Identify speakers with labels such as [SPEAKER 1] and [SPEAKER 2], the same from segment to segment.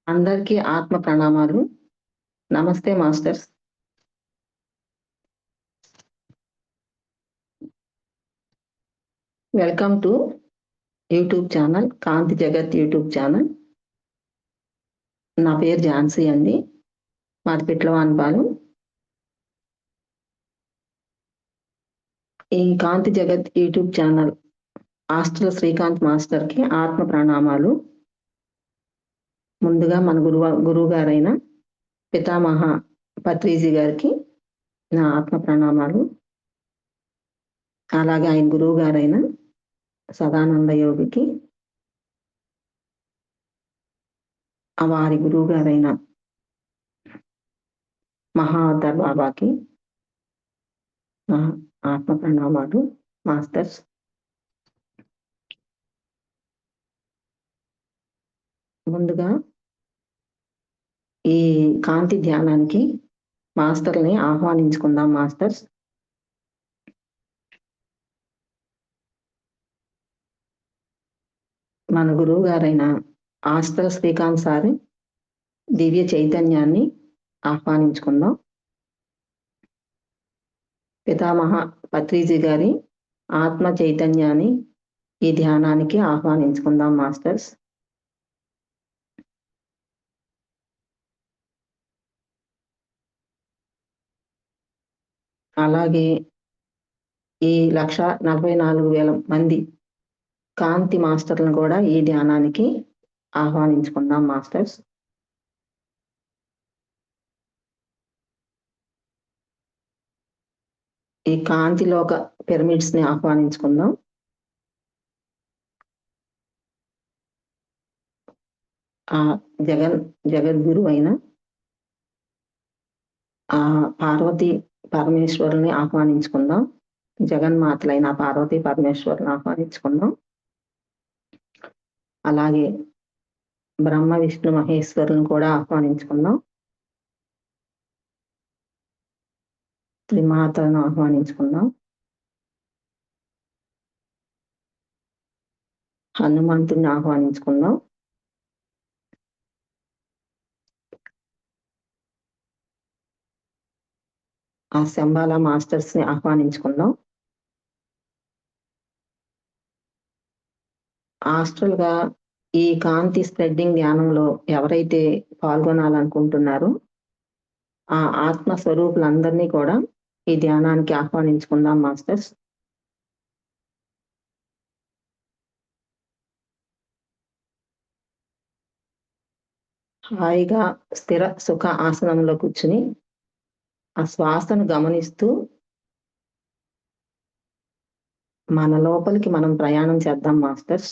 [SPEAKER 1] అందరికీ ఆత్మ ప్రణామాలు. నమస్తే masters. Welcome to YouTube channel, Kanthi Jagat YouTube channel. నా పేరు ఝాన్సీ అండి, మాది పిట్లవానిపాలెం. ఈ కాంతి Jagat YouTube channel hostel Srikanth మాస్టర్కి ఆత్మ ప్రణామాలు. ముందుగా మన గురువు గారైన పితామహ పత్రిజీ గారికి నా ఆత్మ ప్రణామాలు. అలాగే ఆయన గురువు గారైన సదానంద యోగికి, వారి గురువు గారైన మహావతార్ బాబాకి నా ఆత్మ ప్రణామాలు మాస్టర్స్. ముందుగా ఈ కాంతి ధ్యానానికి మాస్టర్ని ఆహ్వానించుకుందాం మాస్టర్స్. మన గురువు గారైన హాస్టల్ శ్రీకాంత్ సార్ దివ్య చైతన్యాన్ని ఆహ్వానించుకుందాం. పితామహ పత్రిజీ గారి ఆత్మ చైతన్యాన్ని ఈ ధ్యానానికి ఆహ్వానించుకుందాం మాస్టర్స్. అలాగే ఈ 1,44,000 మంది కాంతి మాస్టర్లను కూడా ఈ ధ్యానానికి ఆహ్వానించుకుందాం మాస్టర్స్. ఈ కాంతిలోక పిరమిడ్స్ ని ఆహ్వానించుకుందాం. ఆ జగద్గురు అయిన ఆ పార్వతీ పరమేశ్వరుని ఆహ్వానించుకుందాం. జగన్మాతలైన పార్వతీ పరమేశ్వరుని ఆహ్వానించుకుందాం. అలాగే బ్రహ్మ విష్ణు మహేశ్వరుని కూడా ఆహ్వానించుకుందాం. త్రిమాతలను ఆహ్వానించుకుందాం. హనుమంతుడిని ఆహ్వానించుకుందాం. ఆ శంబాల మాస్టర్స్ ని ఆహ్వానించుకుందాం. హాస్టల్ గా ఈ కాంతి స్ప్రెడ్డింగ్ ధ్యానంలో ఎవరైతే పాల్గొనాలనుకుంటున్నారో ఆ ఆత్మ స్వరూపులందరినీ కూడా ఈ ధ్యానానికి ఆహ్వానించుకుందాం మాస్టర్స్. హాయిగా స్థిర సుఖ ఆసనంలో కూర్చుని ఆ శ్వాసను గమనిస్తూ మన లోపలికి మనం ప్రయాణం చేద్దాం మాస్టర్స్.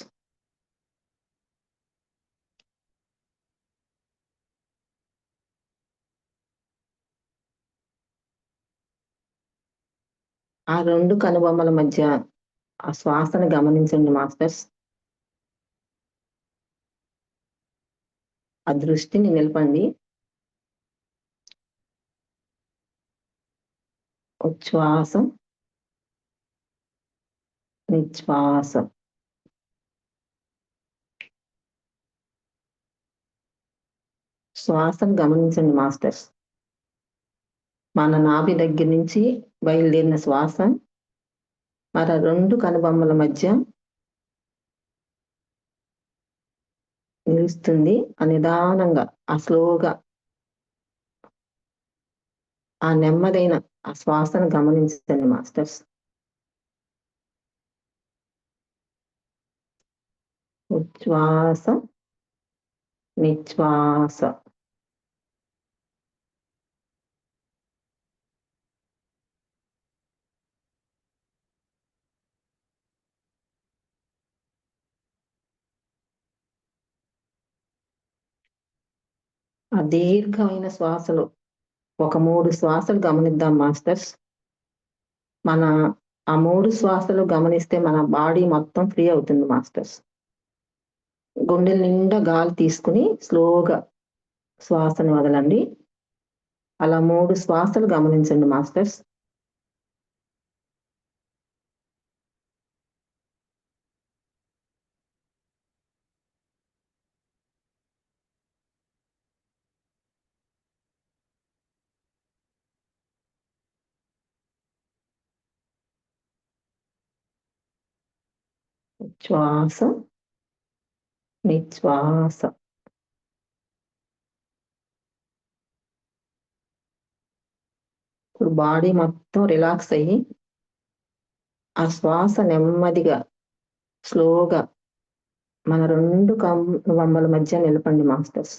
[SPEAKER 1] ఆ రెండు కనుబొమ్మల మధ్య ఆ శ్వాసను గమనించండి మాస్టర్స్. ఆ దృష్టిని నిలపండి. ఉచ్ఛ్వాసం, నిశ్వాసం. శ్వాసను గమనించండి మాస్టర్స్. మన నాభి దగ్గర నుంచి బయలుదేరిన శ్వాస మరి రెండు కనుబొమ్మల మధ్య నిలుస్తుంది. నిదానంగా ఆ స్లోగా ఆ నెమ్మదైన ఆ శ్వాసను గమనించండి మాస్టర్స్. ఉచ్ఛ్వాస, నిశ్వాస. ఆ దీర్ఘమైన శ్వాసలు ఒక 3 శ్వాసలు గమనిద్దాం మాస్టర్స్. మన ఆ 3 శ్వాసలు గమనిస్తే మన బాడీ మొత్తం ఫ్రీ అవుతుంది మాస్టర్స్. గుండెల నిండా గాలి తీసుకుని స్లోగా శ్వాసను వదలండి. అలా 3 శ్వాసలు గమనించండి మాస్టర్స్. శ్వాస, నిశ్వాస. ఇప్పుడు బాడీ మొత్తం రిలాక్స్ అయ్యి ఆ శ్వాస నెమ్మదిగా స్లోగా మన 2 కనుబొమ్మల మధ్య నిలపండి మాస్టర్స్.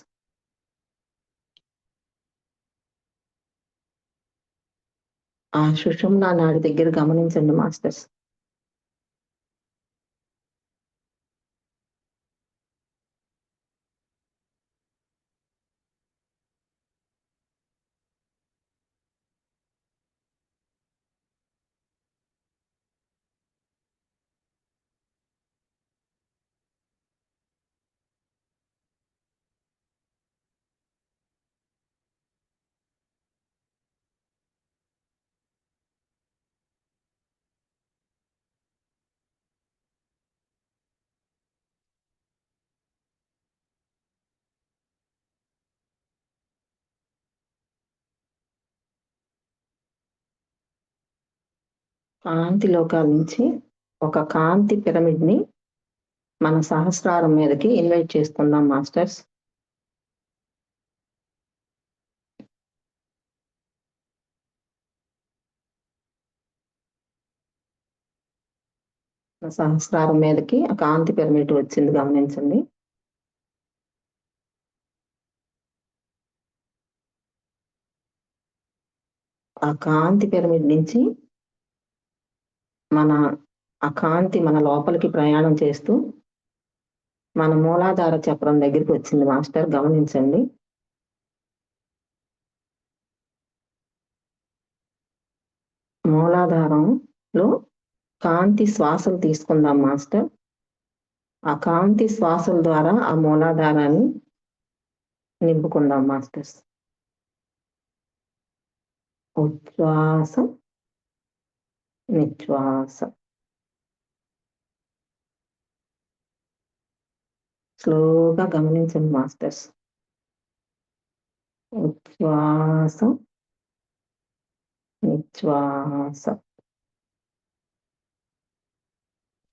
[SPEAKER 1] ఆ సుషుమ్నా నాడి దగ్గర గమనించండి మాస్టర్స్. కాంతి లోకాల నుంచి ఒక కాంతి పిరమిడ్‌ని మన సహస్రారం మీదకి ఇన్వైట్ చేసుకుందాం మాస్టర్స్. మన సహస్రారం మీదకి ఆ కాంతి పిరమిడ్ వచ్చింది గమనించండి. ఆ కాంతి పిరమిడ్ నుంచి ఆ కాంతి మన లోపలికి ప్రయాణం చేస్తూ మన మూలాధార చక్రం దగ్గరికి వచ్చింది మాస్టర్ గమనించండి. మూలాధారంలో కాంతి శ్వాసలు తీసుకుందాం మాస్టర్. ఆ కాంతి శ్వాసల ద్వారా ఆ మూలాధారాన్ని నింపుకుందాం మాస్టర్స్. ఉచ్ఛ్వాస, నిశ్వాస. స్లోగా గమనించండి మాస్టర్స్. ఉచ్ఛ్వాస, నిశ్వాస.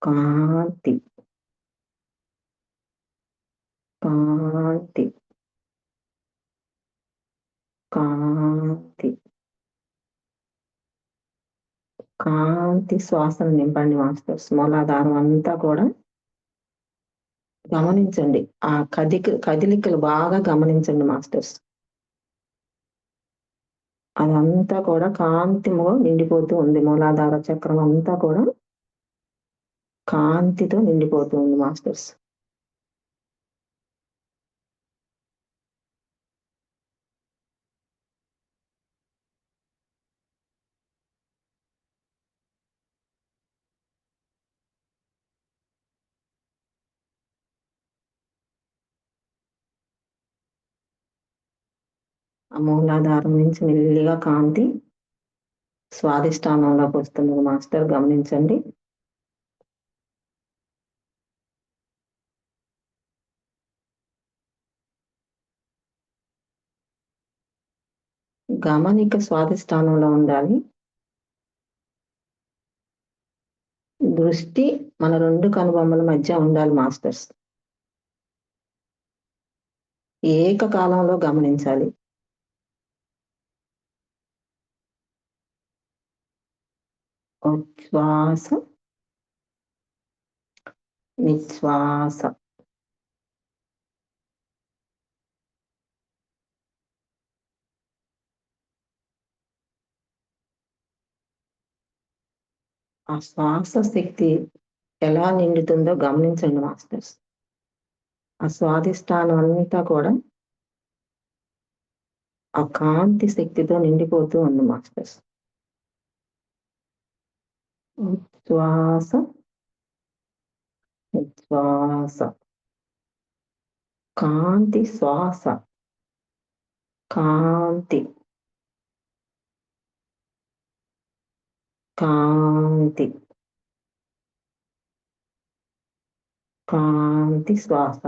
[SPEAKER 1] కాంతి, కాంతి, కాంతి. కాంతి శ్వాసను నింపండి మాస్టర్స్. మూలాధారం అంతా కూడా గమనించండి. ఆ కదిలికలు బాగా గమనించండి మాస్టర్స్. అదంతా కూడా కాంతిలో నిండిపోతూ ఉంది. మూలాధార చక్రం అంతా కూడా కాంతితో నిండిపోతూ ఉంది మాస్టర్స్. ఆ మూలాధారం నుంచి మెల్లిగా కాంతి స్వాదిష్టానంలోకి వస్తుంది మాస్టర్ గమనించండి. గమనిక స్వాదిష్టానంలో ఉండాలి. దృష్టి మన 2 కనుబొమ్మల మధ్య ఉండాలి మాస్టర్స్. ఏకకాలంలో గమనించాలి. ఉచ్ఛ్వాస, నిశ్వాస. ఆ శ్వాస శక్తి ఎలా నిండుతుందో గమనించండి మాస్టర్స్. ఆ స్వాదిష్టానం అంతా కూడా ఆ కాంతి శక్తితో నిండిపోతూ ఉంది మాస్టర్స్. ఉచ్ఛ్వాస, నిశ్వాస. కాంతి శ్వాస, కాంతి, కాంతి, కాంతి శ్వాస.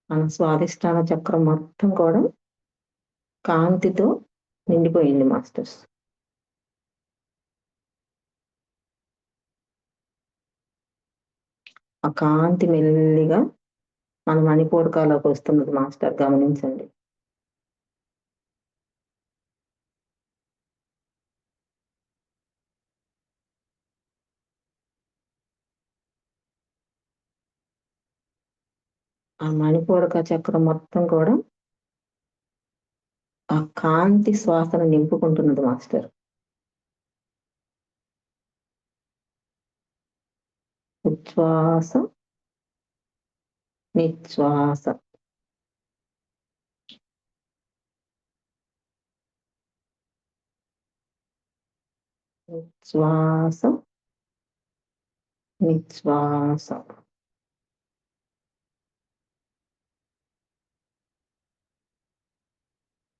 [SPEAKER 1] మన స్వాదిష్టాన చక్రం మొత్తం కూడా కాంతితో నిండిపోయింది మాస్టర్స్. ఆ కాంతి మెల్లిగా మన మణిపూరకాలోకి వస్తున్నది మాస్టర్, గమనించండి. ఆ మణిపూరక చక్రం మొత్తం కూడా ఆ కాంతి శ్వాసను నింపుకుంటున్నది మాస్టర్. ఉచ్ఛ్వాస నిశ్వాస. ఉచ్ఛ్వాస నిశ్వాస.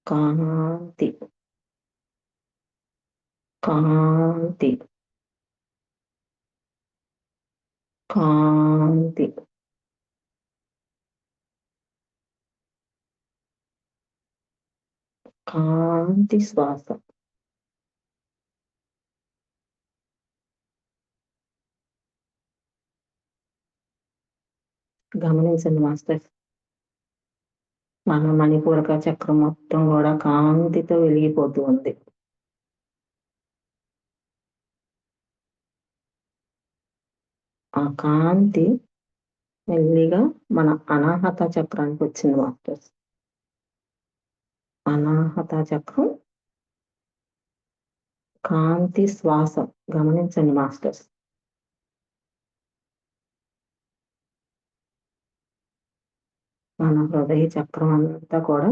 [SPEAKER 1] కాంతి కాంతి కాంతి. కాంతి శ్వాస. గమనించండి మాస్టర్, మన మణిపూరక చక్రం మొత్తం కూడా కాంతితో వెలిగిపోతూ ఉంది. ఆ కాంతి మెల్లిగా మన అనాహత చక్రానికి వచ్చింది మాస్టర్స్. అనాహత చక్రం కాంతి శ్వాస. గమనించండి మాస్టర్స్. మన హృదయ చక్రం అంతా కూడా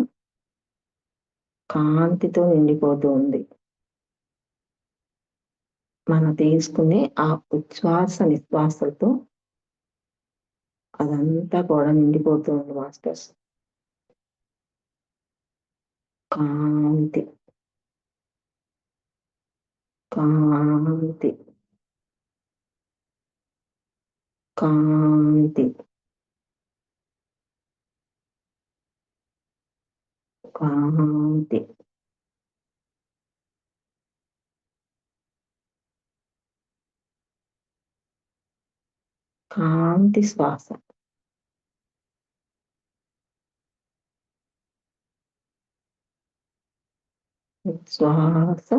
[SPEAKER 1] కాంతితో నిండిపోతూ ఉంది. మనం తీసుకునే ఆ ఉచ్ఛ్వాస నిశ్వాసలతో అదంతా కూడా నిండిపోతూ ఉంది మాస్టర్స్. కాంతి కాంతి కాంతి కాంతి. కాంతి శ్వాస. ఉచ్ఛ్వాస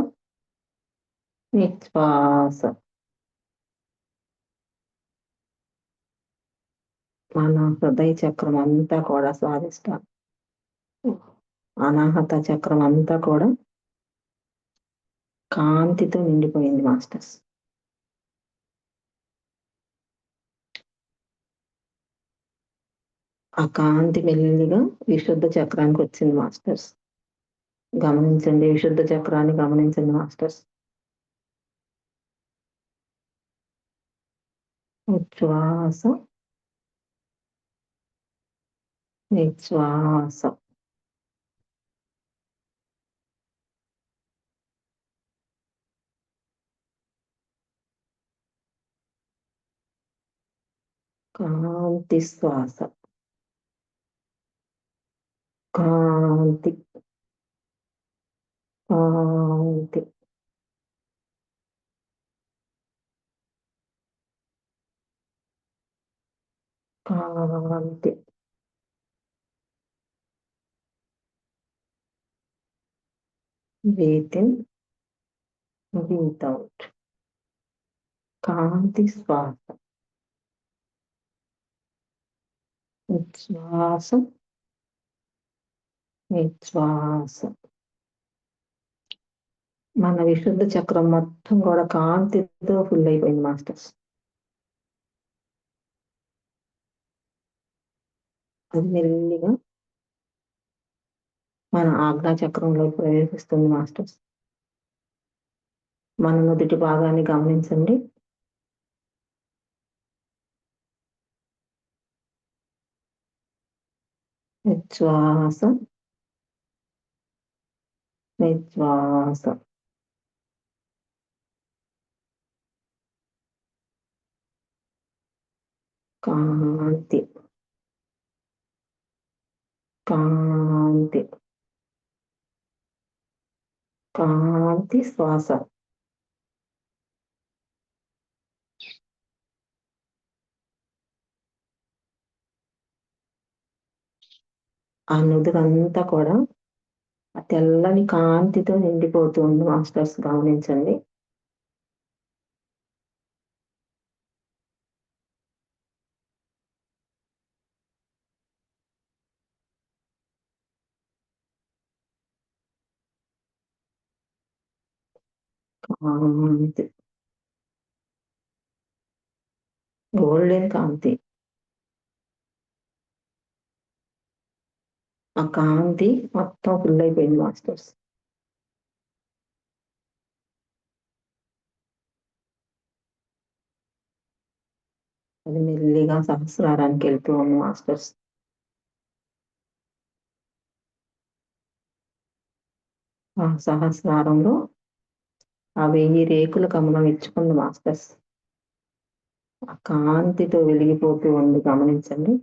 [SPEAKER 1] నిశ్వాస. మన హృదయ చక్రం అంతా కూడా స్వాదిష్టాం, అనాహత చక్రం అంతా కూడా కాంతితో నిండిపోయింది మాస్టర్స్. ఆ కాంతి మెల్లిగా విశుద్ధ చక్రానికి వచ్చింది మాస్టర్స్. గమనించండి, విశుద్ధ చక్రాన్ని గమనించండి మాస్టర్స్. ఉచ్ఛ్వాస నిశ్వాస. కాంతి శ్వాస. కాంతి కాంతి కాంతి. breathe in, breathe out. కాంతి శ్వాస. ఉచ్ఛ్వాస నిశ్వాస. మన విశుద్ధ చక్రం మొత్తం కూడా కాంతితో ఫుల్ అయిపోయింది మాస్టర్స్. అది మెల్లిగా మన ఆజ్ఞా చక్రంలో ప్రవేశిస్తుంది మాస్టర్స్. మన నుదుటి భాగాన్ని గమనించండి. ఉచ్ఛ్వాస నిశ్వాస. కాంతి కాంతి కాంతి శ్వాస. ఆ నుదురంతా కూడా ఆ తెల్లని కాంతితో నిండిపోతూ ఉంది మాస్టర్స్, గమనించండి. కాంతి, గోల్డెన్ కాంతి. ఆ కాంతి మొత్తం ఫుల్ అయిపోయింది మాస్టర్స్. అది మెల్లిగా సహస్రారానికి వెళ్తూ ఉంది మాస్టర్స్. ఆ సహస్రారంలో ఆ 1000 రేకుల కమలం ఇచ్చుకుంది మాస్టర్స్. ఆ కాంతితో వెలిగిపోతూ ఉంది, గమనించండి.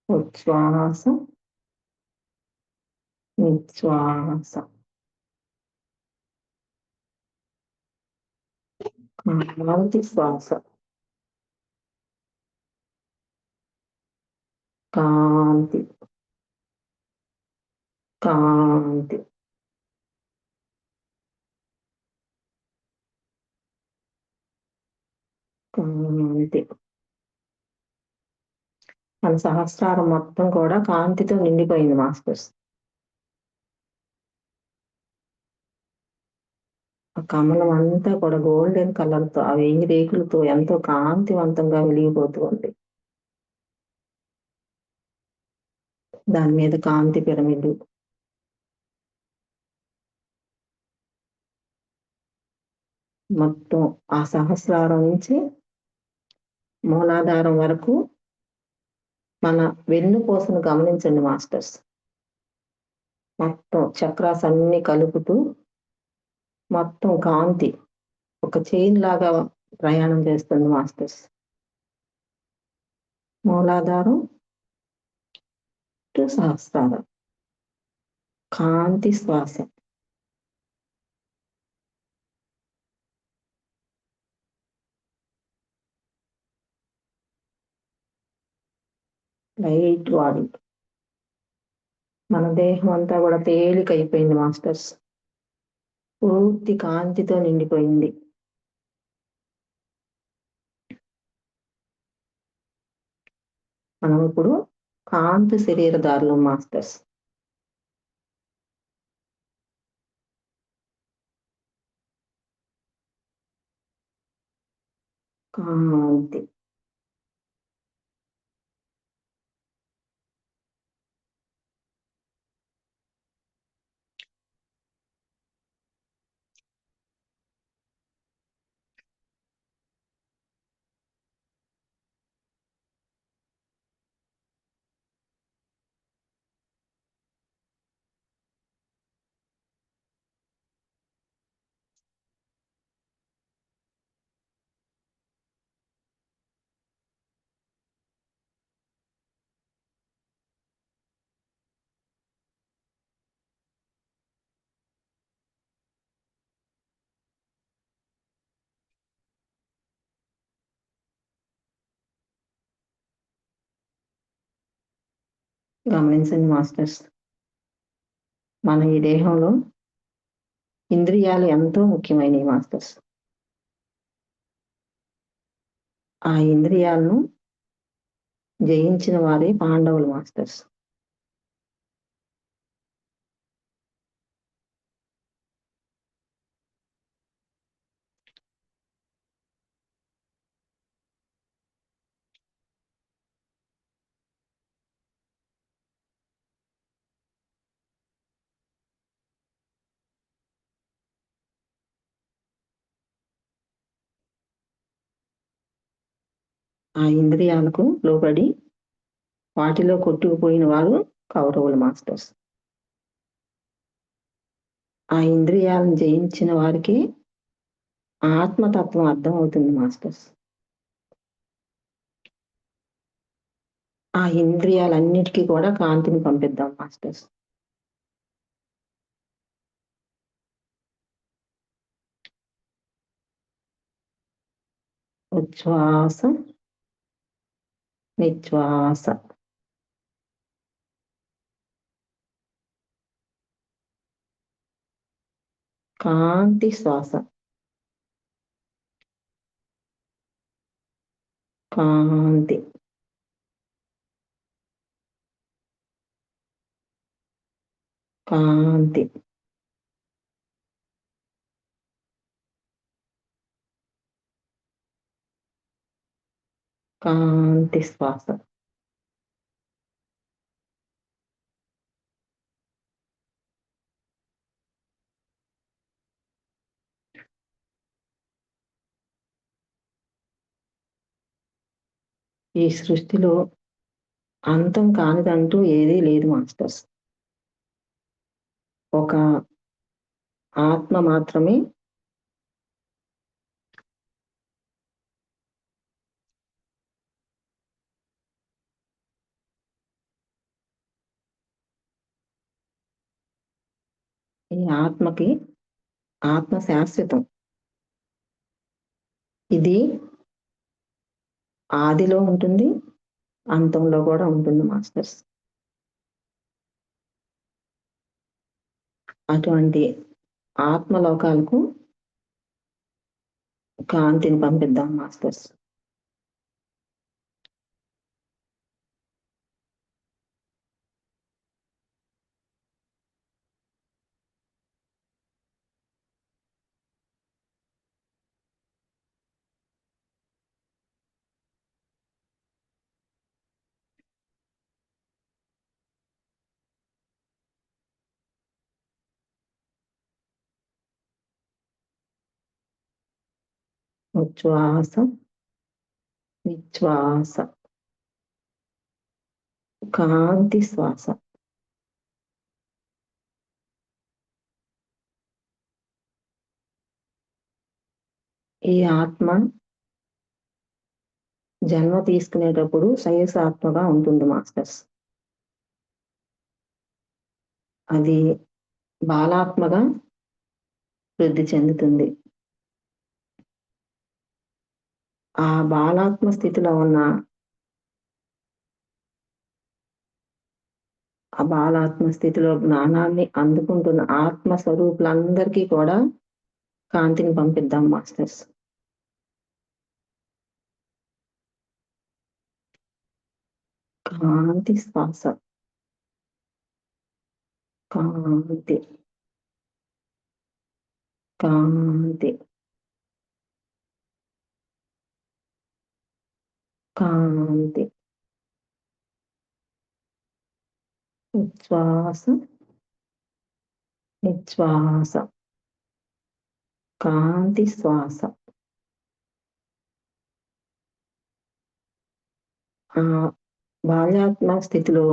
[SPEAKER 1] ఉచ్ఛ్వాస, నిశ్వాస. కాంతి శ్వాస. కాంతి, కాంతి. కాంతి. మన సహస్రారం మొత్తం కూడా కాంతితో నిండిపోయింది మాస్టర్స్. ఆ కమలం అంతా కూడా గోల్డెన్ కలర్‌తో, ఆ 1000 రేకులతో ఎంతో కాంతివంతంగా వెలిగిపోతూ ఉంది. దాని మీద కాంతి పిరమిడ్. మొత్తం ఆ సహస్రారం నుంచి మూలాధారం వరకు మన వెన్నుపూసను గమనించండి మాస్టర్స్. మొత్తం చక్రాస్ అన్నీ కలుపుతూ మొత్తం కాంతి ఒక చైన్ లాగా ప్రయాణం చేస్తుంది మాస్టర్స్. మూలాధారం టు సహస్రారం. కాంతి శ్వాస. Light body. మన దేహం అంతా కూడా తేలికైపోయింది మాస్టర్స్. పూర్తి కాంతితో నిండిపోయింది. మనం ఇప్పుడు కాంతి శరీరధారులం మాస్టర్స్. కాంతి. గమనించండి మాస్టర్స్. మన ఈ దేహంలో ఇంద్రియాలు ఎంతో ముఖ్యమైనవి మాస్టర్స్. ఆ ఇంద్రియాలను జయించిన వారే పాండవులు మాస్టర్స్. ఆ ఇంద్రియాలకు లోబడి వాటిలో కొట్టుకుపోయిన వారు కౌరవులు మాస్టర్స్. ఆ ఇంద్రియాలను జయించిన వారికి ఆత్మతత్వం అర్థం అవుతుంది మాస్టర్స్. ఆ ఇంద్రియాలన్నిటికీ కూడా కాంతిని పంపిద్దాం మాస్టర్స్. ఉచ్ఛ్వాస, నిశ్వాస. కాంతి శ్వాస. కాంతి. కాంతి. కాంతి శ్వాస. ఈ సృష్టిలో అంతం కానిదంటూ ఏదీ లేదు మాస్టర్స్. ఒక ఆత్మ మాత్రమే ఈ ఆత్మకి ఆత్మ శాశ్వతం. ఇది ఆదిలో ఉంటుంది, అంతంలో కూడా ఉంటుంది మాస్టర్స్. అటువంటి ఆత్మలోకాలకు కాంతిని పంపిద్దాం మాస్టర్స్. ఉచ్ఛ్వాస, నిశ్వాస. కాంతి శ్వాస. ఈ ఆత్మ జన్మ తీసుకునేటప్పుడు సయసాత్మగా ఉంటుంది మాస్టర్స్. అది బాలాత్మగా వృద్ధి చెందుతుంది. ఆ బాలాత్మ స్థితిలో ఉన్న ఆ బాలాత్మ స్థితిలో జ్ఞానాన్ని అందుకుంటున్న ఆత్మ స్వరూపులందరికీ కూడా కాంతిని పంపిద్దాం మాస్టర్స్. కాంతి శ్వాస. కాంతి. కాంతి. కాంతి. ఉచ్ఛ్వాస, నిశ్వాస. కాంతి శ్వాస. ఆ బాల్యాత్మ స్థితిలో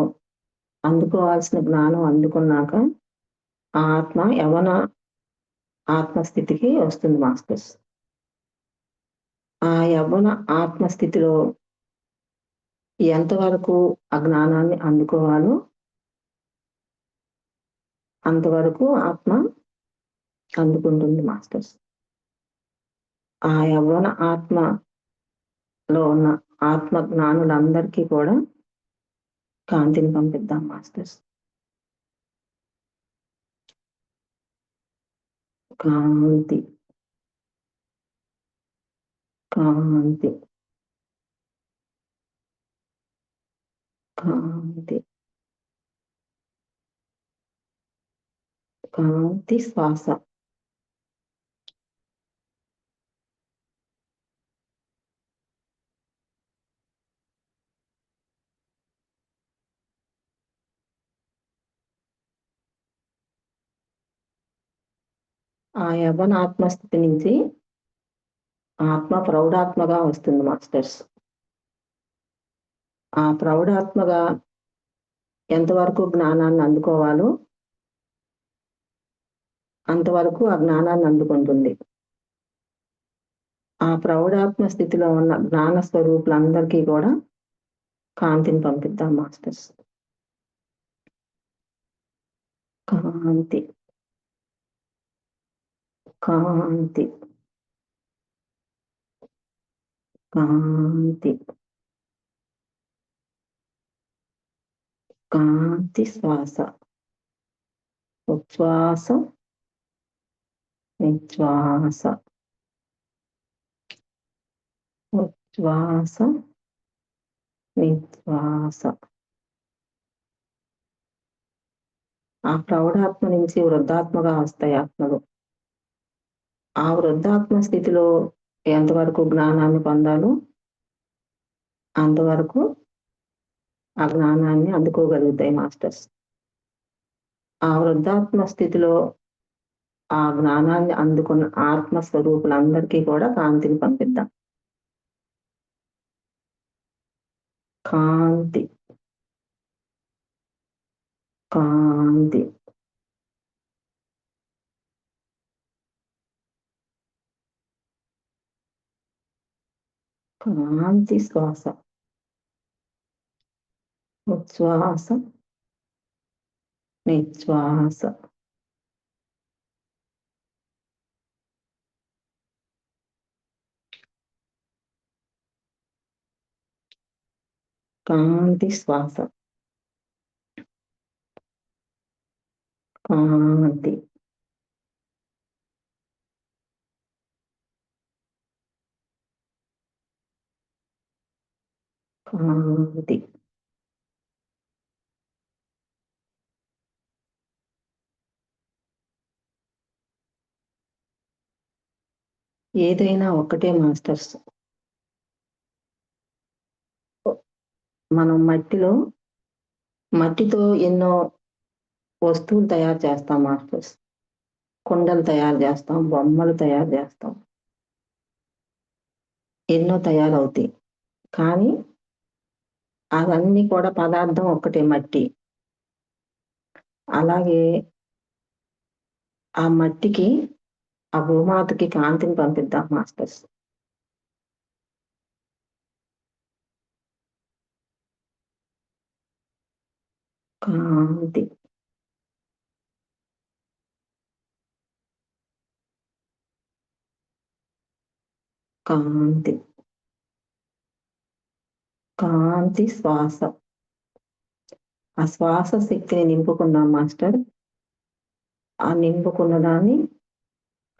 [SPEAKER 1] అందుకోవాల్సిన జ్ఞానం అందుకున్నాక ఆ ఆత్మ యవన ఆత్మస్థితికి వస్తుంది మాస్టర్స్. ఆ యవ్వన ఆత్మస్థితిలో ఎంతవరకు ఆ జ్ఞానాన్ని అందుకోవాలో అంతవరకు ఆత్మ అందుకుంటుంది మాస్టర్స్. ఆ యవ్వన ఆత్మలో ఉన్న ఆత్మ జ్ఞానులందరికీ కూడా కాంతిని పంపిద్దాం మాస్టర్స్. కాంతి. కాంతి. కాంతి. కాంతి శ్వాస. ఆ యవ్వన ఆత్మస్థితి నుంచి ఆత్మ ప్రౌఢాత్మగా వస్తుంది మాస్టర్స్. ఆ ప్రౌఢాత్మగా ఎంతవరకు జ్ఞానాన్ని అందుకోవాలో అంతవరకు ఆ జ్ఞానాన్ని అందుకుంటుంది. ఆ ప్రౌఢాత్మ స్థితిలో ఉన్న జ్ఞాన స్వరూపులందరికీ కూడా కాంతిని పంపిద్దాం మాస్టర్స్. కాంతి. కాంతి. కాంతి కాంతి శ్వాస ఉచ్ఛ్వాస నిశ్వాస ఉచ్ఛ్వాస నిశ్వాస. ఆ ప్రౌఢాత్మ నుంచి వృద్ధాత్మగా వస్తాయి ఆత్మలు. ఆ వృద్ధాత్మ స్థితిలో ఎంతవరకు జ్ఞానాన్ని పొందాలో అంతవరకు ఆ జ్ఞానాన్ని అందుకోగలుగుతాయి మాస్టర్స్. ఆ వృద్ధాత్మ స్థితిలో ఆ జ్ఞానాన్ని అందుకున్న ఆత్మ స్వరూపులందరికీ కూడా కాంతిని పంపిద్దాం. కాంతి కాంతి కాంతి శ్వాస ఉచ్ఛ్వాస నిశ్వాస. కాంతి శ్వాస కాంతి కాంతి. ఏదైనా ఒక్కటే మాస్టర్స్. మనం మట్టితో ఎన్నో వస్తువులు తయారు చేస్తాం మాస్టర్స్. కుండలు తయారు చేస్తాం, బొమ్మలు తయారు చేస్తాం, ఎన్నో తయారవుతాయి. కానీ అవన్నీ కూడా పదార్థం ఒక్కటే, మట్టి. అలాగే ఆ మట్టికి, ఆ భూమాతకి కాంతిని పంపిద్దాం మాస్టర్స్. కాంతి కాంతి కాంతి శ్వాస. ఆ శ్వాస శక్తిని నింపుకున్నాం మాస్టర్. ఆ నింపుకున్న దాన్ని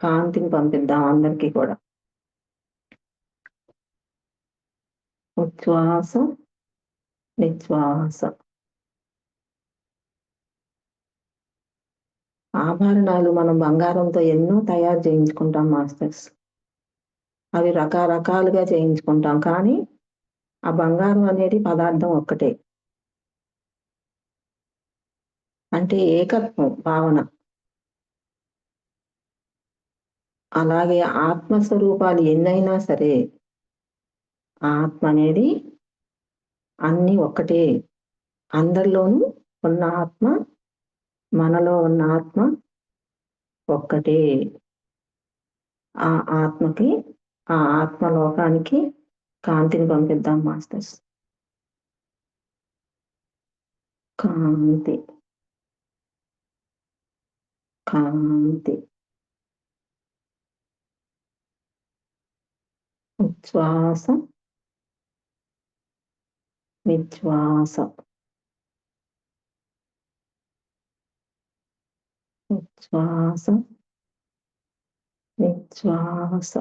[SPEAKER 1] కాంతిని పంపిద్దాం అందరికీ కూడా. ఉచ్ఛ్వాస నిశ్వాస. ఆభరణాలు మనం బంగారంతో ఎన్నో తయారు చేయించుకుంటాం మాస్టర్స్. అవి రకరకాలుగా చేయించుకుంటాం, కానీ ఆ బంగారం అనేది పదార్థం ఒక్కటే. అంటే ఏకత్వం భావన. అలాగే ఆత్మస్వరూపాలు ఎన్నైనా సరే ఆత్మ అనేది అన్ని ఒక్కటే. అందరిలోనూ ఉన్న ఆత్మ, మనలో ఉన్న ఆత్మ ఒక్కటే. ఆ ఆత్మకి, ఆ ఆత్మలోకానికి కాంతిని పంపిద్దాం మాస్టర్స్. కాంతి కాంతి. ఉచ్ఛ్వాస నిశ్వాస. ఉచ్ఛ్వాస నిశ్వాస.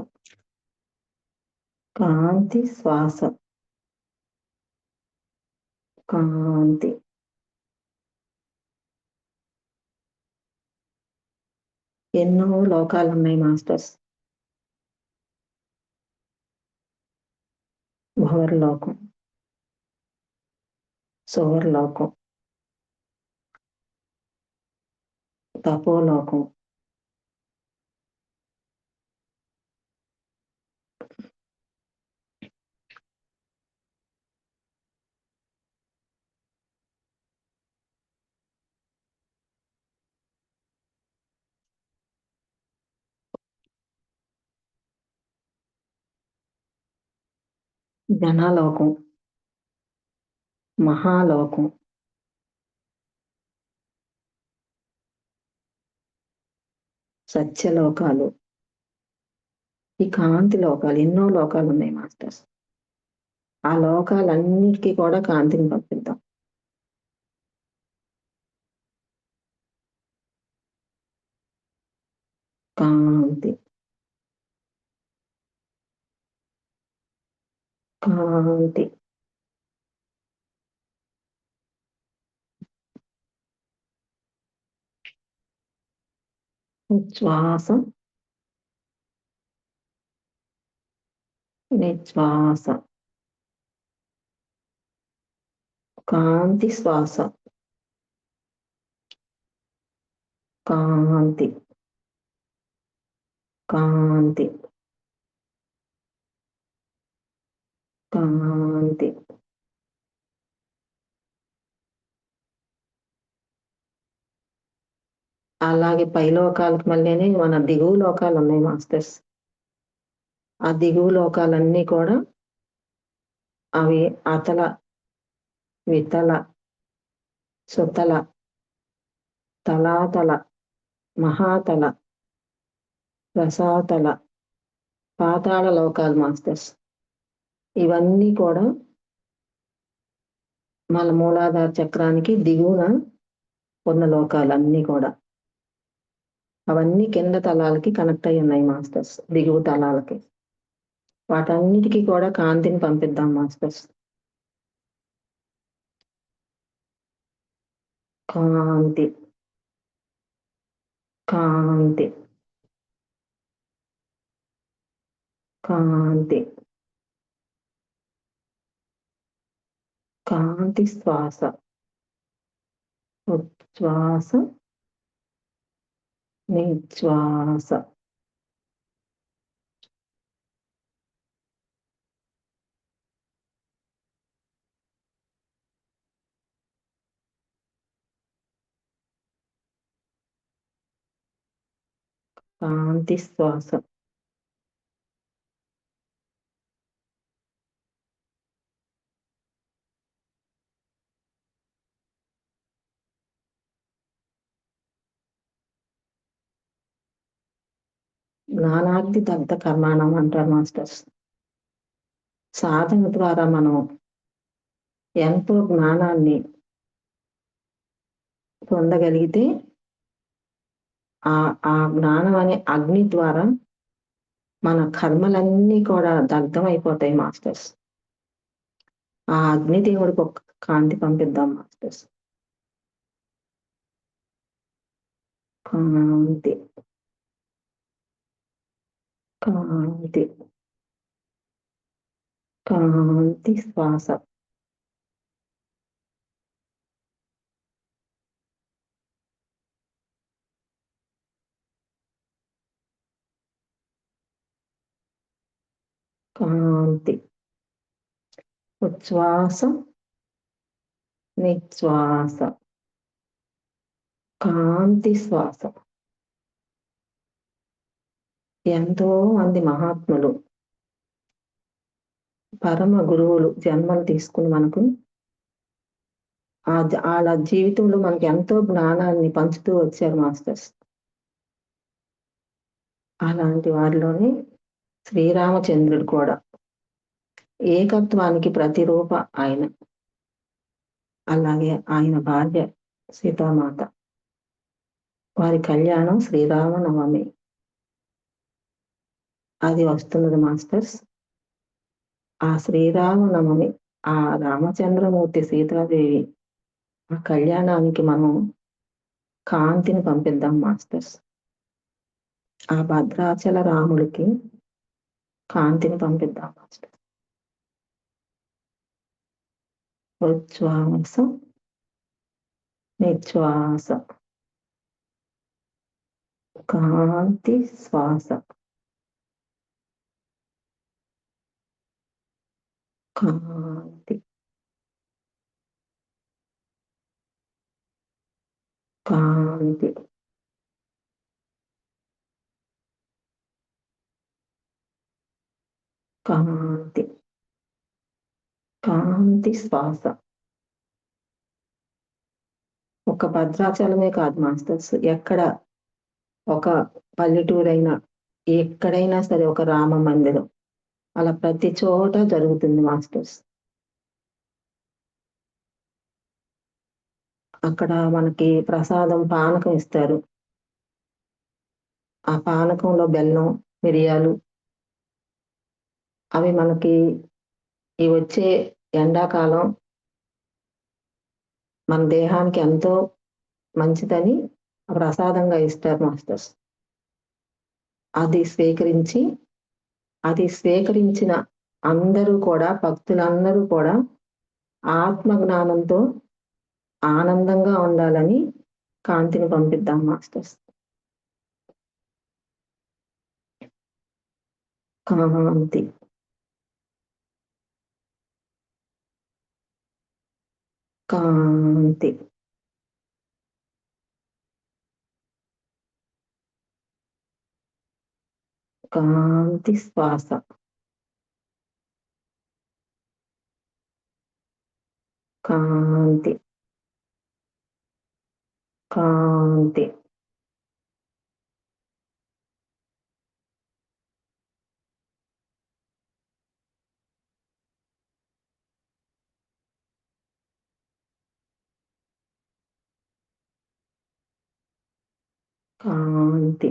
[SPEAKER 1] కాంతి శ్వాస కాంతి. ఎన్నో లోకాలు ఉన్నాయి మాస్టర్స్. భువర్లోకం, సువర్లోకం, తపోలోకం, జనాలోకం, మహాలోకం, సత్యలోకాలు, ఈ కాంతి లోకాలు. ఎన్నో లోకాలు ఉన్నాయి మాస్టర్స్. ఆ లోకాలన్నిటికీ కూడా కాంతిని పంపిద్దాం. కాంతి కాంతి ఉచ్ఛ్వాస నిశ్వాస కాంతి శ్వాస కాంతి కాంతి కాంతి అలాగే పై లోకాలకు మళ్ళీ మన దిగువ లోకాలు ఉన్నాయి మాస్టర్స్. ఆ దిగువ లోకాలన్నీ కూడా అవి అతల వితల సుతల తలాతల మహాతల రసాతల పాతాళ లోకాలు మాస్టర్స్. ఇవన్నీ కూడా మన మూలాధార చక్రానికి దిగువన ఉన్న లోకాలన్నీ కూడా అవన్నీ కింద తలాలకి కనెక్ట్ అయి ఉన్నాయి మాస్టర్స్, దిగువ తలాలకి. వాటన్నిటికీ కూడా కాంతిని పంపిద్దాం మాస్టర్స్. కాంతి కాంతి కాంతి కాంతి శ్వాస ఉచ్ఛ్వాస నిశ్వాస కాంతి శ్వాస జ్ఞానాగ్ని దగ్ధ కర్మాణం అంటారు మాస్టర్స్. సాధన ద్వారా మనం ఎంతో జ్ఞానాన్ని పొందగలిగితే ఆ జ్ఞానం అనే అగ్ని ద్వారా మన కర్మలన్నీ కూడా దగ్ధం అయిపోతాయి మాస్టర్స్. ఆ అగ్ని దేవుడికి ఒక కాంతి పంపిద్దాం మాస్టర్స్. కాంతి కాంతి కాంతి శ్వాస కాంతి ఉచ్ఛ్వాస నిశ్వాస కాంతి శ్వాస. ఎంతో మంది మహాత్ములు పరమ గురువులు జన్మలు తీసుకుని మనకు వాళ్ళ జీవితంలో మనకి ఎంతో జ్ఞానాన్ని పంచుతూ వచ్చారు మాస్టర్స్. అలాంటి వారిలోనే శ్రీరామచంద్రుడు కూడా ఏకత్వానికి ప్రతిరూప ఆయన. అలాగే ఆయన భార్య సీతామాత, వారి కళ్యాణం శ్రీరామనవమి అది వస్తున్నది మాస్టర్స్. ఆ శ్రీరామనవమి, ఆ రామచంద్రమూర్తి సీతాదేవి ఆ కళ్యాణానికి మనం కాంతిని పంపిద్దాం మాస్టర్స్. ఆ భద్రాచల రాముడికి కాంతిని పంపిద్దాం మాస్టర్. ఉచ్ఛ్వాస నిశ్వాస కాంతి శ్వాస కాంతి కాంతి కాంతి కాంతి శ్వాస. ఒక భద్రాచలమే కాదు మాస్టర్స్, ఎక్కడ ఒక పల్లెటూరైనా ఎక్కడైనా సరే ఒక రామ మందిరం అలా ప్రతి చోట జరుగుతుంది మాస్టర్స్. అక్కడ మనకి ప్రసాదం పానకం ఇస్తారు. ఆ పానకంలో బెల్లం, మిరియాలు అవి మనకి ఈ వచ్చే ఎండాకాలం మన దేహానికి ఎంతో మంచిదని ప్రసాదంగా ఇస్తారు మాస్టర్స్. అది స్వీకరించిన అందరూ కూడా, భక్తులందరూ కూడా ఆత్మ జ్ఞానంతో ఆనందంగా ఉండాలని కాంతిని పంపిద్దాం మాస్టర్స్. కాంతి కాంతి కాంతి శ్వాస కాంతి కాంతి కాంతి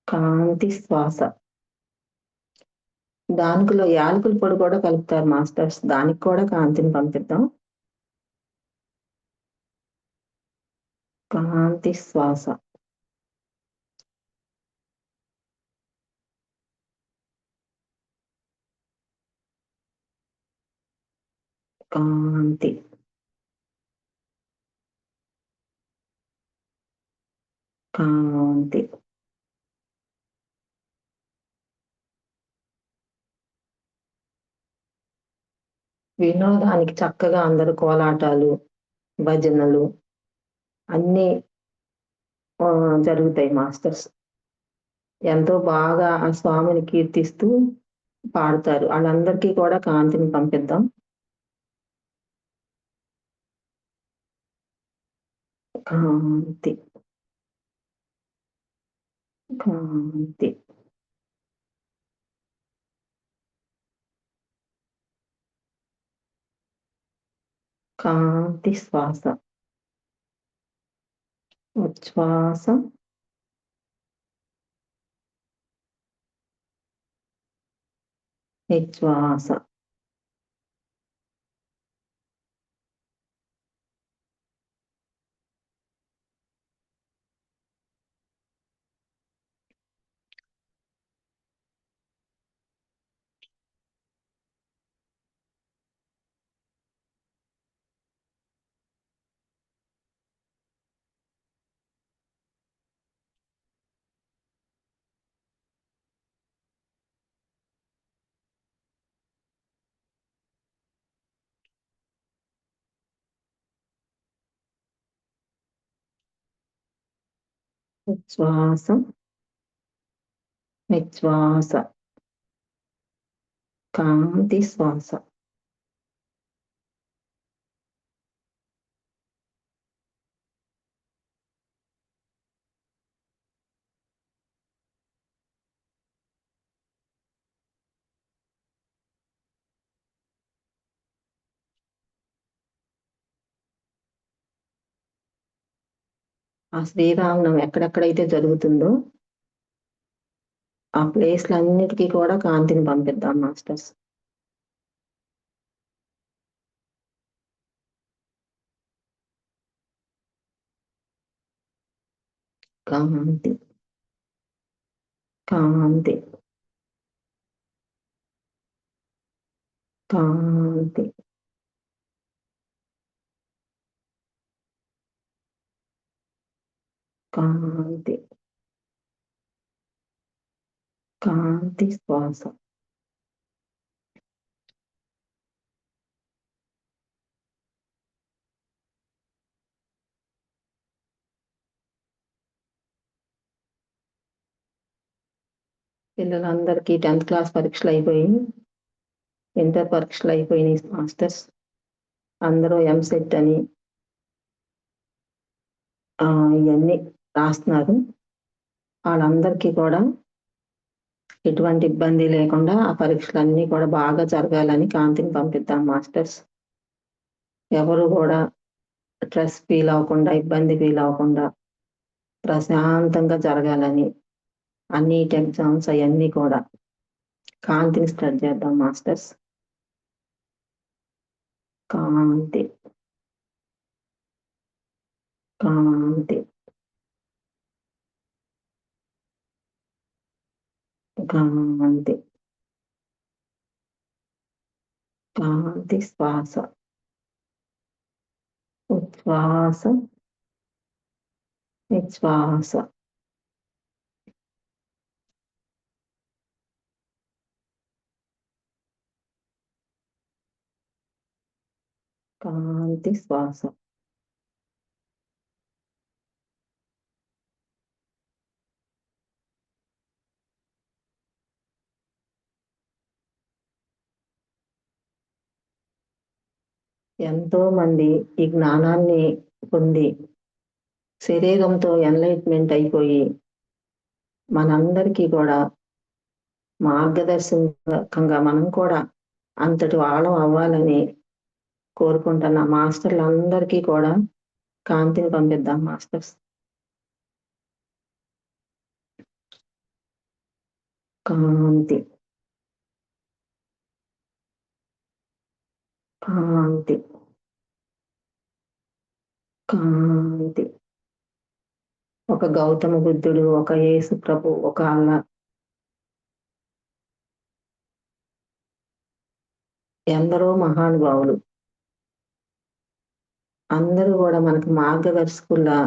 [SPEAKER 1] కాంతి శ్వాస. దానిలో యాలకుల పొడి కూడా కలుపుతారు మాస్టర్స్. దానికి కూడా కాంతిని పంపిద్దాం. కాంతి శ్వాస కాంతి కాంతి వినోదానికి చక్కగా అందరూ కోలాటాలు, భజనలు అన్నీ జరుగుతాయి మాస్టర్స్. ఎంతో బాగా ఆ స్వామిని కీర్తిస్తూ పాడతారు. వాళ్ళందరికీ కూడా కాంతిని పంపిద్దాం. కాంతి కాంతి కాంతి శ్వాస ఉచ్ఛ్వాస నిశ్వాస ఉచ్ఛ్వాస నిశ్వాస కాంతి శ్వాస. ఆ శ్రీరామనవమి ఎక్కడెక్కడైతే జరుగుతుందో ఆ ప్లేస్లన్నిటికీ కూడా కాంతిని పంపిద్దాం మాస్టర్స్. కాంతి కాంతి కాంతి కాంతి కాంతి శ్వాస. పిల్లలందరికీ 10th క్లాస్ పరీక్షలు అయిపోయి, ఇంటర్ పరీక్షలు అయిపోయినాయి మాస్టర్స్. అందరూ ఎంసెట్ అని ఇవన్నీ రాస్తున్నారు. వాళ్ళందరికీ కూడా ఎటువంటి ఇబ్బంది లేకుండా ఆ పరీక్షలన్నీ కూడా బాగా జరగాలని కాంతిని పంపిద్దాం మాస్టర్స్. ఎవరు కూడా స్ట్రెస్ ఫీల్ అవ్వకుండా, ఇబ్బంది ఫీల్ అవ్వకుండా ప్రశాంతంగా జరగాలని ఆ నీట్ ఎగ్జామ్స్ అవన్నీ కూడా కాంతిని స్టార్ట్ చేద్దాం మాస్టర్స్. కాంతి కాంతి కాంతి కాంతి శ్వాస ఉచ్ఛ్వాస నిశ్వాస కాంతి శ్వాస. ఎంతో మంది ఈ జ్ఞానాన్ని పొంది శరీరంతో ఎన్లైట్మెంట్ అయిపోయి మనందరికీ కూడా మార్గదర్శకంగా మనం కూడా అంతటి వాళ్ళం అవ్వాలని కోరుకుంటున్న మాస్టర్లందరికీ కూడా కాంతిని పంపిద్దాం మాస్టర్స్. కాంతి కాంతి కాంతి. ఒక గౌతమ బుద్ధుడు, ఒక యేసు ప్రభు, ఒక అల్లా, ఎందరో మహానుభావులు అందరూ కూడా మనకి మార్గదర్శకుల్లా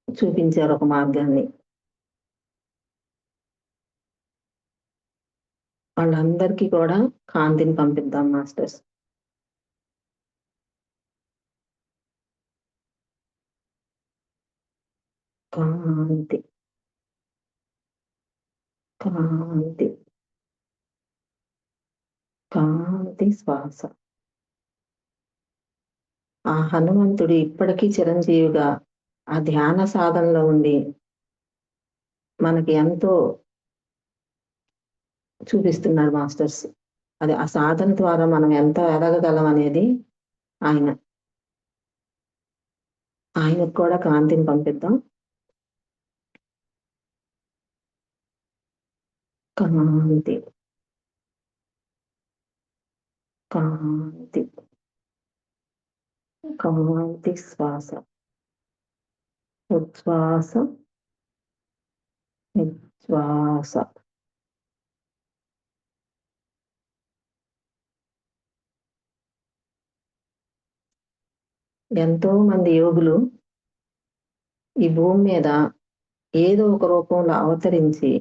[SPEAKER 1] చూపించారు ఒక మార్గాన్ని. వాళ్ళందరికీ కూడా కాంతిని పంపిద్దాం మాస్టర్స్. కాంతి కాంతి కాంతి శ్వాస. ఆ హనుమంతుడు ఇప్పటికీ చిరంజీవిగా ఆ ధ్యాన సాధనలో ఉండి మనకి ఎంతో చూపిస్తున్నారు మాస్టర్స్. అది ఆ సాధన ద్వారా మనం ఎంత ఎదగగలం అనేది ఆయనకు కూడా కాంతిని పంపిద్దాం. కాంతి కాంతి కాంతి శ్వాస ఉచ్ఛ్వాస నిశ్వాస. ఎంతో మంది యోగులు ఈ భూమి మీద ఏదో ఒక రూపంలో అవతరించి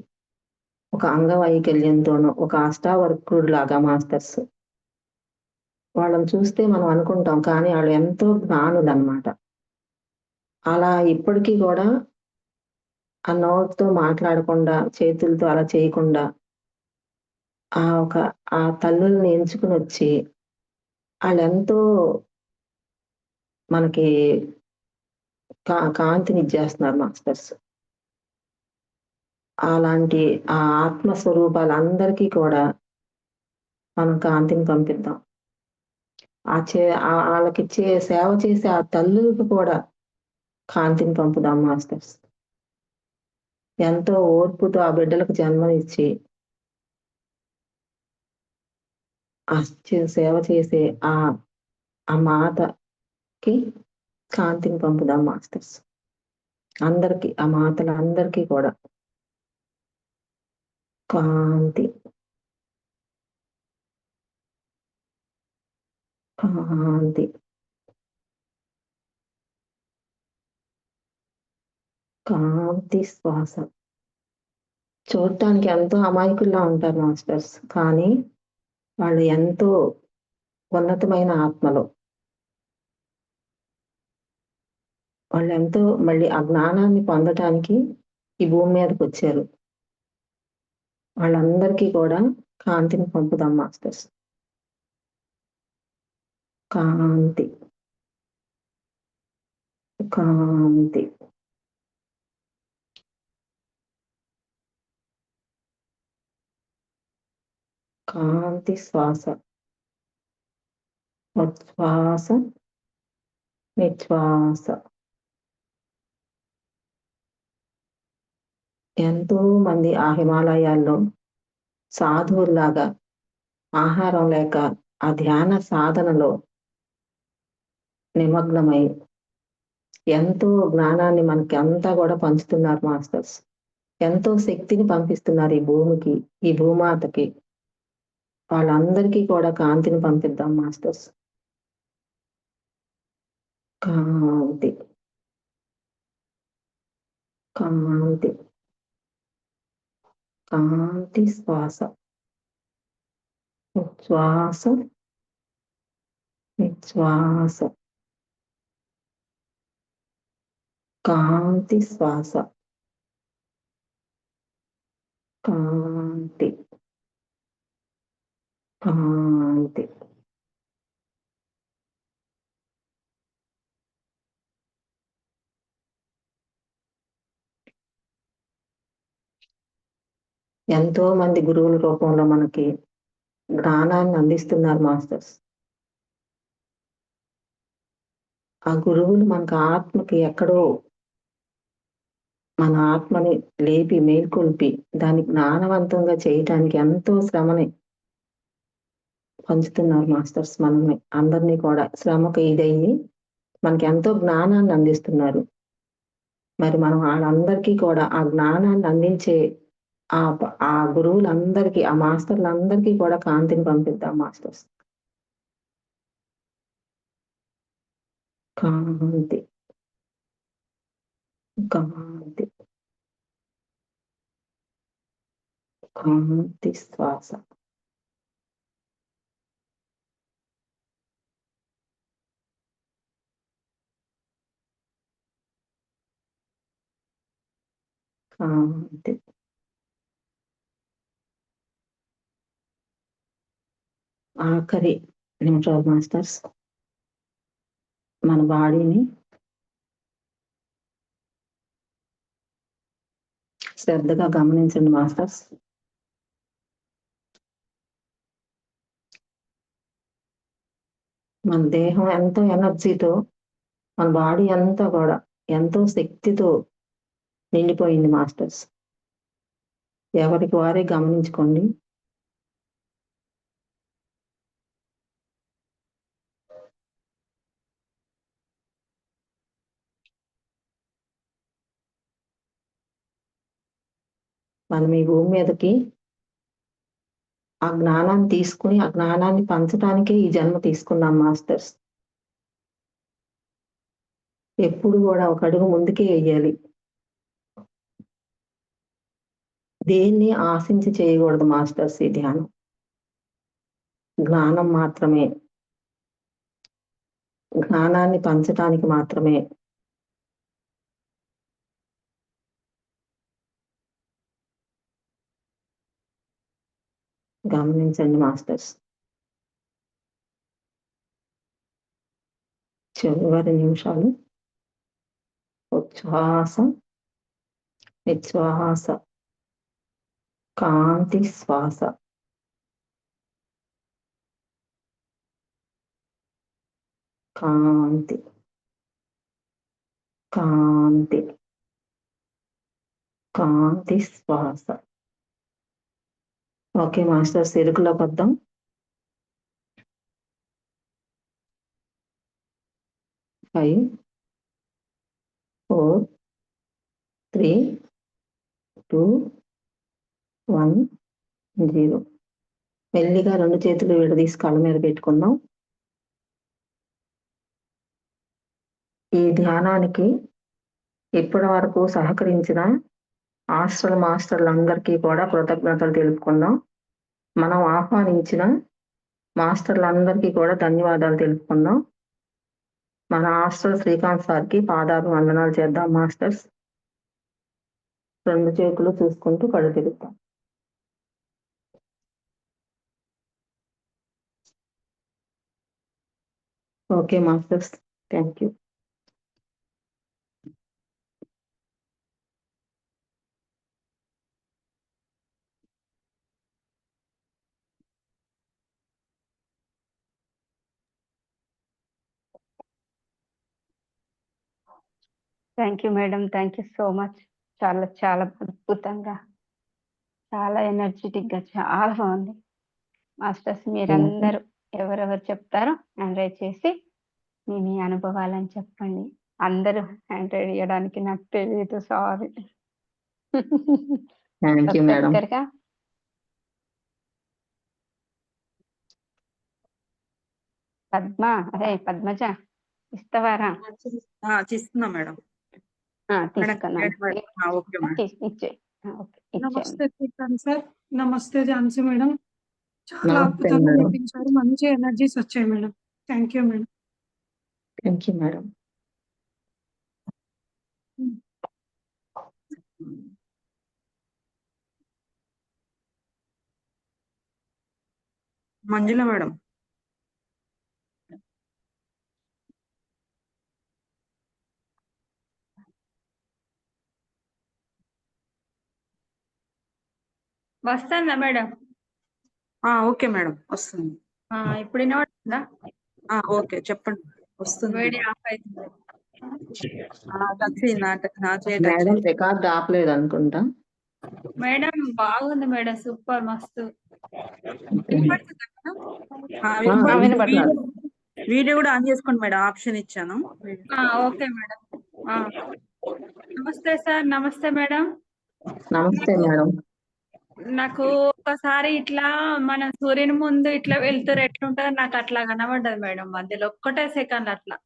[SPEAKER 1] ఒక అంగవైకల్యంతోనో, ఒక అష్టావక్రుడు లాగా మాస్టర్స్ వాళ్ళని చూస్తే మనం అనుకుంటాం, కానీ వాళ్ళు ఎంతో జ్ఞానులన్నమాట. అలా ఇప్పటికీ కూడా ఆ నోటితో మాట్లాడకుండా, చేతులతో అలా చేయకుండా ఆ తల్లుల్ని ఎంచుకుని వచ్చి వాళ్ళెంతో మనకి కాంతిని ఇచ్చేస్తున్నారు మాస్టర్స్. అలాంటి ఆ ఆత్మస్వరూపాలందరికీ కూడా మనం కాంతిని పంపిద్దాం. వాళ్ళకిచ్చే సేవ చేసే ఆ తల్లులకు కూడా కాంతిని పంపుదాం మాస్టర్స్. ఎంతో ఓర్పుతో ఆ బిడ్డలకు జన్మనిచ్చి సేవ చేసే ఆ మాతకి కాంతిని పంపుదాం మాస్టర్స్. అందరికీ, ఆ మాతలందరికీ కూడా కాంతి కాంతి కాంతి శ్వాస. చూడటానికి ఎంతో అమాయకుల్లా ఉంటారు మాస్టర్స్, కానీ వాళ్ళు ఎంతో ఉన్నతమైన ఆత్మలు. వాళ్ళు ఎంతో మళ్ళీ ఆ జ్ఞానాన్ని పొందటానికి ఈ భూమి మీదకి వచ్చారు. వాళ్ళందరికీ కూడా కాంతిని పంపుదాం మాస్టర్స్. కాంతి కాంతి కాంతి శ్వాస. ఉచ్ఛ్వాస నిశ్వాస. ఎంతో మంది ఆ హిమాలయాల్లో సాధువుల్లాగా ఆహారం లేక ఆ ధ్యాన సాధనలో నిమగ్నమై ఎంతో జ్ఞానాన్ని మనకి అంతా కూడా పంచుతున్నారు మాస్టర్స్. ఎంతో శక్తిని పంపిస్తున్నారు ఈ భూమికి, ఈ భూమాతకి. వాళ్ళందరికీ కూడా కాంతిని పంపిద్దాం మాస్టర్స్. కాంతి కాంతి కాంతి శ్వాస. ఉచ్ఛ్వాస నిశ్వాస. కాంతి శ్వాస. కాంతి కాంతి. ఎంతో మంది గురువుల రూపంలో మనకి జ్ఞానాన్ని అందిస్తున్నారు మాస్టర్స్. ఆ గురువులు మనకు ఆత్మకి ఎక్కడో మన ఆత్మని లేపి మేల్కొల్పి దాన్ని జ్ఞానవంతంగా చేయటానికి ఎంతో శ్రమని పంచుతున్నారు మాస్టర్స్. మనల్ని అందరినీ కూడా శ్రమకు ఇదయ్యి మనకి ఎంతో జ్ఞానాన్ని అందిస్తున్నారు. మరి మనం వాళ్ళందరికీ కూడా ఆ జ్ఞానాన్ని అందించే ఆ గురువులందరికీ, ఆ మాస్టర్లందరికీ కూడా కాంతిని పంపిద్దాం మాస్టర్స్. కాంతి కాంతి కాంతి శ్వాస. కాంతి. ఆఖరి నిమిషాలు మాస్టర్స్. మన బాడీని శ్రద్ధగా గమనించండి మాస్టర్స్. మన దేహం ఎంతో ఎనర్జీతో, మన బాడీ అంతా కూడా ఎంతో శక్తితో నిండిపోయింది మాస్టర్స్. ఎవరికి వారే గమనించుకోండి. మనం ఈ భూమి మీదకి ఆ జ్ఞానాన్ని తీసుకుని ఆ జ్ఞానాన్ని పంచడానికే ఈ జన్మ తీసుకున్నాం మాస్టర్స్. ఎప్పుడు కూడా ఒక అడుగు ముందుకే వేయాలి. దేన్ని ఆశించి చేయకూడదు మాస్టర్స్. ఈ ధ్యానం జ్ఞానం మాత్రమే, జ్ఞానాన్ని పంచటానికి మాత్రమే. గమనించండి మాస్టర్స్. చివరి నిమిషాలు. ఉచ్ఛ్వాస నిశ్వాస. కాంతి శ్వాస. కాంతి కాంతి కాంతి శ్వాస. ఓకే మాస్టర్స్, ఎరుకులోకి వద్దాం. 5, 4, 3, 2, 1, 0. మెల్లిగా 2 చేతులు విడదీసి కళ్ళ మీద పెట్టుకుందాం. ఈ ధ్యానానికి ఇప్పటి వరకు సహకరించిన మాస్టర్లందరికీ కూడా కృతజ్ఞతలు తెలుపుకుందాం. మనం ఆహ్వానించిన మాస్టర్లందరికీ కూడా ధన్యవాదాలు తెలుపుకుందాం. మన హాస్టల్ శ్రీకాంత్ సార్కి పాదాభివందనాలు చేద్దాం మాస్టర్స్. 2 చేతులు చూసుకుంటూ కళ్ళు తెరుద్దాం. Okay masters, thank you.
[SPEAKER 2] Thank you madam. Thank you so much. చాలా చాలా అద్భుతంగా, చాలా ఎనర్జిటిక్‌గా చాలా బాగుంది. మాస్టర్స్ మీరందరూ ఎవరెవరు చెప్తారో హ్యాండ్ రైజ్ చేసి మీ అనుభవాలని చెప్పండి. అందరూ హ్యాండ్ రైజ్ చేయడానికి నాకు తెలీదు. సారీ.
[SPEAKER 1] Thank you madam.
[SPEAKER 2] ఒక్కొక్కరిగా పద్మజ ఇస్తావారా?
[SPEAKER 3] చేస్తున్నా మేడం.
[SPEAKER 2] తీసుకున్నాను.
[SPEAKER 3] Okay madam.
[SPEAKER 2] ఇచ్చే
[SPEAKER 4] నమస్తే శ్రీకాంత్ సార్. నమస్తే ఝాన్సీ మేడం. చాలా
[SPEAKER 1] నమస్తే
[SPEAKER 4] అద్భుతంగా
[SPEAKER 1] మేడం.
[SPEAKER 4] నేర్పించారు. మంచి ఎనర్జీస్ వచ్చాయి madam. Thank you madam.
[SPEAKER 1] Thank you madam.
[SPEAKER 3] Manjula madam.
[SPEAKER 5] వస్తానా మేడం?
[SPEAKER 3] ఓకే మేడం, వస్తుంది.
[SPEAKER 5] ఇప్పుడు వినబడుతుందా?
[SPEAKER 3] ఓకే చెప్పండి. వస్తుంది.
[SPEAKER 5] వేడి ఆఫ్ అవుతుంది.
[SPEAKER 1] మేడం రికార్డ్ ఆపలేదు అనుకుంటా.
[SPEAKER 5] మేడం బాగుంది మేడం, సూపర్ మస్తు.
[SPEAKER 1] వినపడుతుంది.
[SPEAKER 3] వీడియో కూడా ఆన్ చేసుకోండి మేడం, ఆప్షన్ ఇచ్చాను.
[SPEAKER 5] Okay madam. నమస్తే సార్. నమస్తే మేడం.
[SPEAKER 1] నమస్తే మేడం.
[SPEAKER 5] నాకు ఒకసారి ఇట్లా మన సూర్యుని ముందు ఇట్లా వెళ్తారు ఎట్లుంటదో నాకు అట్లా కనబడ్డది మేడం. మధ్యలో ఒక్కటే సెకండ్ అట్లా